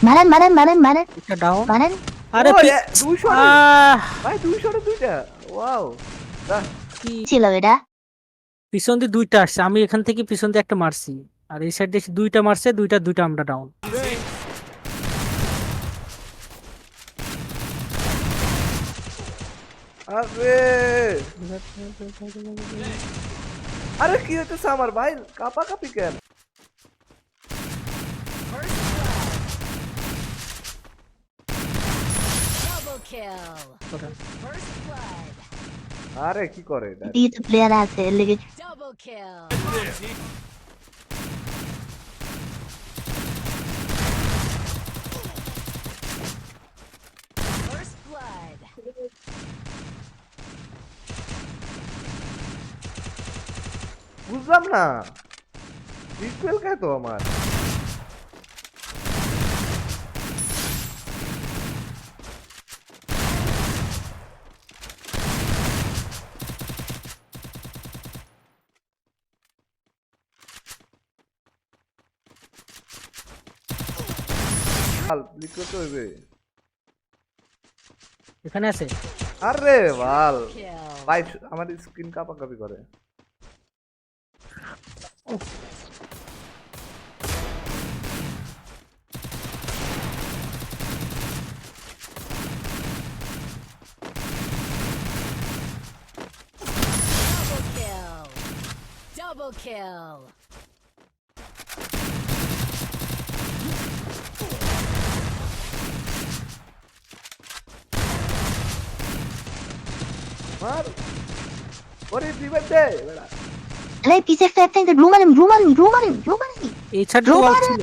মারেন মারেন মারেন মারেন একটা ডাউন। মারেন। আরে ও, পি- 200 ভাই 200 দুইটা। ওয়াও। বাহ। কি ছিল এটা। পিছন দিয়ে দুইটা আসছে, আমি এখান থেকে পিছন দিয়ে একটা মারছি, আর এই সাইড দিয়ে দুইটা মারছে, দুইটা দুইটা আমরা ডাউন। আরে আরে কি হইতেছে আমার ভাই, কাপা কাপি কেন? Double kill. First blood. আরে কি করে এটা? এদিকে তো প্লেয়ার আছে এর লেগে। Double kill. First blood. বুঝলাম না, রিকোয়েল কে তো আমার। রিকোয়েল তো হইবে। এখানে আছে। আরে বাল Kill. ভাই, আমার স্ক্রিন কাপা কাপি করে। Double kill. Double kill. মার ওরে দিবে দে বেড়া। আরে পিছে ফ্ল্যাট থেকে রুমালিন রুমালিন রুমালিন রুমালিন। এই ছাড় রোমান! ছিল।